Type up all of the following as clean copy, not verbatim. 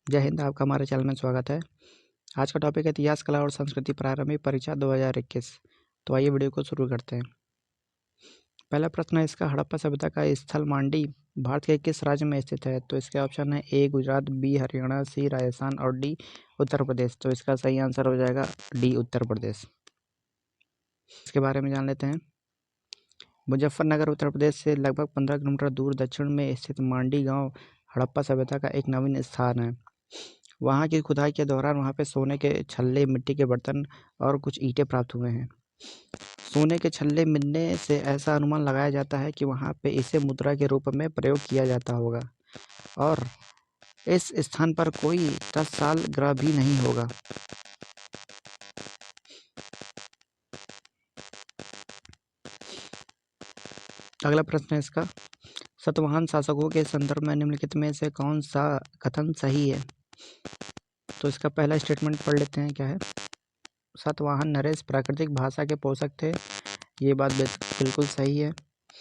जय हिंद। आपका हमारे चैनल में स्वागत है। आज का टॉपिक है इतिहास, कला और संस्कृति प्रारंभिक परीक्षा 2021। तो आइए वीडियो को शुरू करते हैं। पहला प्रश्न है इसका, हड़प्पा सभ्यता का स्थल मांडी भारत के किस राज्य में स्थित है? तो इसके ऑप्शन है ए गुजरात, बी हरियाणा, सी राजस्थान और डी उत्तर प्रदेश। तो इसका सही आंसर हो जाएगा डी उत्तर प्रदेश। इसके बारे में जान लेते हैं। मुजफ्फरनगर उत्तर प्रदेश से लगभग 15 किलोमीटर दूर दक्षिण में स्थित मांडी गाँव हड़प्पा सभ्यता का एक नवीन स्थान है। वहाँ की खुदाई के दौरान वहाँ पे सोने के छल्ले, मिट्टी के बर्तन और कुछ ईंटें प्राप्त हुए हैं। सोने के छल्ले मिलने से ऐसा अनुमान लगाया जाता है कि वहाँ पे इसे मुद्रा के रूप में प्रयोग किया जाता होगा और इस स्थान पर कोई 10 साल ग्रह भी नहीं होगा। अगला प्रश्न है इसका, सातवाहन शासकों के संदर्भ में निम्नलिखित में से कौन सा कथन सही है? तो इसका पहला स्टेटमेंट पढ़ लेते हैं। क्या है? सातवाहन नरेश प्राकृतिक भाषा के पोषक थे। ये बात बिल्कुल सही है।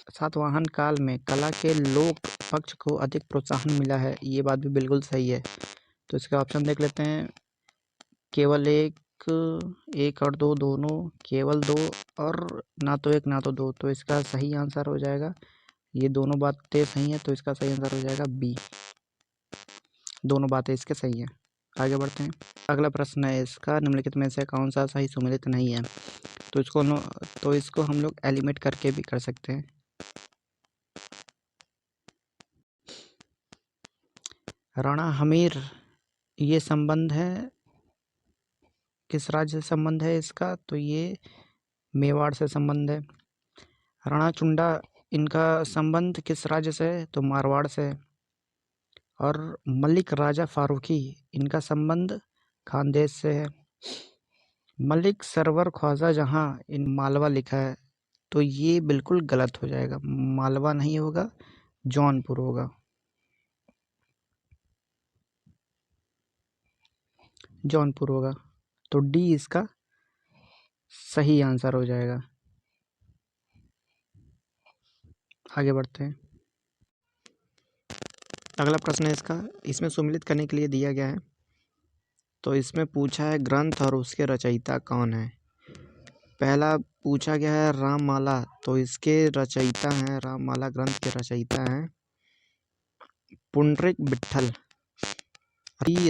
सातवाहन काल में कला के लोक पक्ष को अधिक प्रोत्साहन मिला है। ये बात भी बिल्कुल सही है। तो इसका ऑप्शन देख लेते हैं। केवल एक और दो दोनों, केवल दो और ना तो एक ना तो दो। तो इसका सही आंसर हो जाएगा, ये दोनों बातें सही हैं। तो इसका सही आंसर हो जाएगा बी, दोनों बातें इसके सही हैं। आगे बढ़ते हैं। अगला प्रश्न है इसका, निम्नलिखित में से कौन सा सही सुमेलित नहीं है? तो इसको हम लोग एलिमिनेट करके भी कर सकते हैं। राणा हमीर, ये संबंध है किस राज्य से संबंध है इसका? तो ये मेवाड़ से संबंध है। राणा चुंडा, इनका संबंध किस राज्य से है? तो मारवाड़ से है। और मलिक राजा फारूकी, इनका संबंध खानदेश से है। मलिक सरवर ख्वाजा जहाँ इन मालवा लिखा है, तो ये बिल्कुल गलत हो जाएगा। मालवा नहीं होगा, जौनपुर होगा। जौनपुर होगा। तो डी इसका सही आंसर हो जाएगा। आगे बढ़ते हैं। अगला प्रश्न है इसका, इसमें सम्मिलित करने के लिए दिया गया है। तो इसमें पूछा है ग्रंथ और उसके रचयिता कौन है। पहला पूछा गया है राममाला, तो इसके रचयिता हैं, राममाला ग्रंथ के रचयिता हैं पुंडरीक विट्ठल।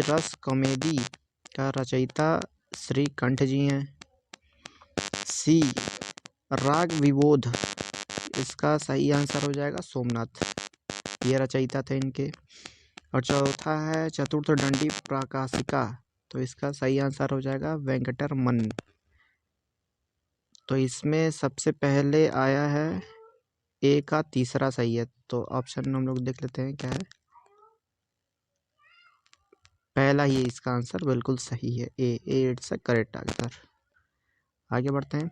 रस कॉमेडी का रचयिता श्री कंठ जी हैं। सी राग विबोध, इसका सही आंसर हो जाएगा सोमनाथ, ये रचयिता थे इनके। और चौथा है चतुर्थ दंडी प्रकाशिका, तो इसका सही आंसर हो जाएगा वेंकटरमन। तो इसमें सबसे पहले आया है ए का तीसरा सही है। तो ऑप्शन हम लोग देख लेते हैं क्या है। पहला ही इसका आंसर बिल्कुल सही है, ए इट्स अ करेक्ट आंसर। आगे बढ़ते हैं।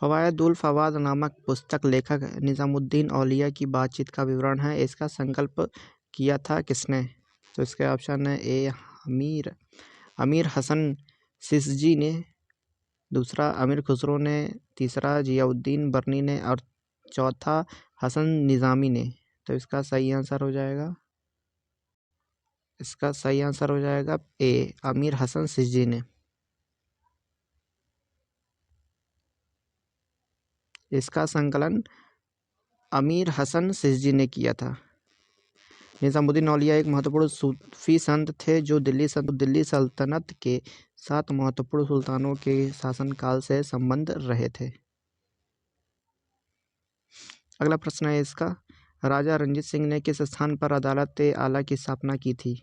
फवायदुल फवाद नामक पुस्तक लेखक निजामुद्दीन औलिया की बातचीत का विवरण है। इसका संकल्प किया था किसने? तो इसके ऑप्शन है ए अमीर हसन सिसजी ने, दूसरा अमीर खुसरो ने, तीसरा जियाउद्दीन बर्नी ने और चौथा हसन निज़ामी ने। तो इसका सही आंसर हो जाएगा, ए अमीर हसन सिसजी ने। इसका संकलन अमीर हसन सिसजी ने किया था। निज़ामुद्दीन औलिया एक महत्वपूर्ण सूफी संत थे जो दिल्ली सल्तनत के 7 महत्वपूर्ण सुल्तानों के शासनकाल से संबंध रहे थे। अगला प्रश्न है इसका, राजा रणजीत सिंह ने किस स्थान पर अदालत आला की स्थापना की थी?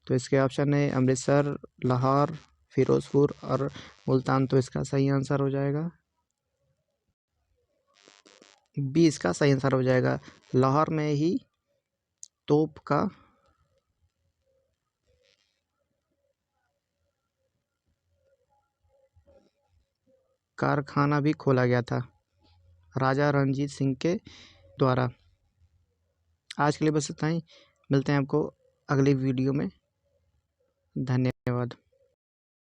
तो इसके ऑप्शन है अमृतसर, लाहौर, फिरोजपुर और मुल्तान। तो इसका सही आंसर हो जाएगा बी, इसका सही आंसर हो जाएगा। लाहौर में ही तोप का कारखाना भी खोला गया था राजा रणजीत सिंह के द्वारा। आज के लिए बस इतना ही, मिलते हैं आपको अगली वीडियो में। धन्यवाद।